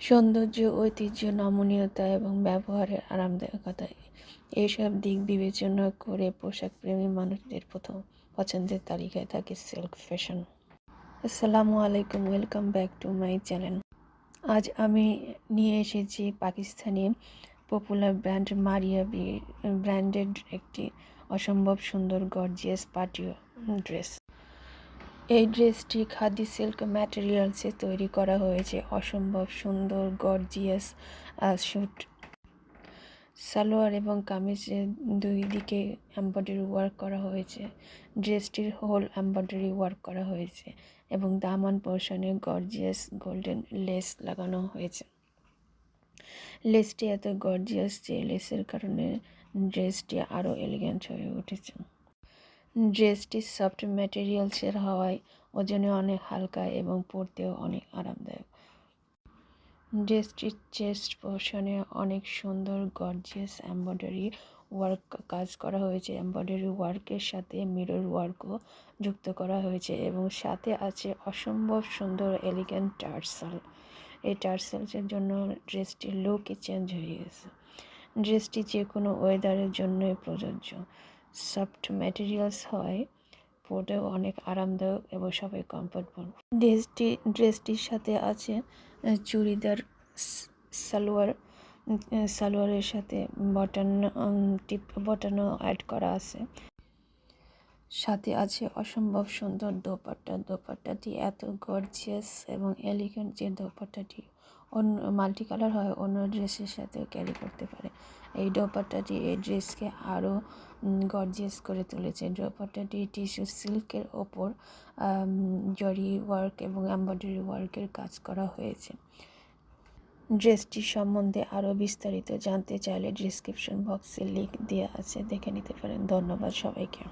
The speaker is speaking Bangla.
সৌন্দর্য, ঐতিহ্য, নমনীয়তা এবং ব্যবহারের আরামদায়কতা এইসব দিক বিবেচনা করে পোশাকপ্রেমী মানুষদের প্রথম পছন্দের তালিকায় থাকে সিল্ক ফ্যাশন। আসসালামু আলাইকুম, welcome back to my channel. আজ আমি নিয়ে এসেছি Pakistani popular brand Maria B branded একটি অসম্ভব সুন্দর গর্জিয়াস পার্টি ড্রেস। এই ড্রেসটি খাদি সিল্ক ম্যাটেরিয়ালসে তৈরি করা হয়েছে। অসম্ভব সুন্দর গর্জিয়াস স্যুট, সালোয়ার এবং কামিজের দুই দিকে এমব্রয়ডারি ওয়ার্ক করা হয়েছে। ড্রেসটির হোল এমব্রয়ডারি ওয়ার্ক করা হয়েছে এবং দামান পোর্শনে গর্জিয়াস গোল্ডেন লেস লাগানো হয়েছে। লেসটি এত গর্জিয়াস যে লেসের কারণে ড্রেসটি আরও এলিগেন্ট হয়ে উঠেছে। ড্রেসটি সফট ম্যাটেরিয়ালসের হওয়ায় ওজনে অনেক হালকা এবং পরতেও অনেক আরামদায়ক। ড্রেসটির চেস্ট পোর্শনে অনেক সুন্দর গর্জিয়াস এমব্রয়ডারি ওয়ার্ক কাজ করা হয়েছে। এমব্রয়ডারি ওয়ার্কের সাথে মিরর ওয়ার্কও যুক্ত করা হয়েছে এবং সাথে আছে অসম্ভব সুন্দর এলিগেন্ট টার্সাল। এই টার্সালসের জন্য ড্রেসটির লুকই চেঞ্জ হয়ে গেছে। ড্রেসটি যে কোনো ওয়েদারের জন্যই প্রযোজ্য। সফট ম্যাটেরিয়ালস হয়, পরেও অনেক আরামদায়ক এবং সবাই কমফোর্টেবল। ড্রেসটির সাথে আছে চুড়িদার সালোয়ারের সাথে বটনও অ্যাড করা আছে। সাথে আছে অসম্ভব সুন্দর দোপাট্টাটি এত গর্জিয়াস এবং এলিগেন্ট যে দোপাট্টাটি অন্য মাল্টি কালার হয়, অন্য ড্রেসের সাথেও ক্যারি করতে পারে। এই দোপাট্টাটি এই ড্রেসকে আরও গর্জিয়াস করে তুলেছে। দোপাট্টাটি টিস্যু সিল্কের ওপর জরি ওয়ার্ক এবং এমব্রয়ডারি ওয়ার্কের কাজ করা হয়েছে। ড্রেসটি সম্বন্ধে আরও বিস্তারিত জানতে চাইলে ডিসক্রিপশন বক্সে লিংক দেওয়া আছে, দেখে নিতে পারেন। ধন্যবাদ সবাইকে।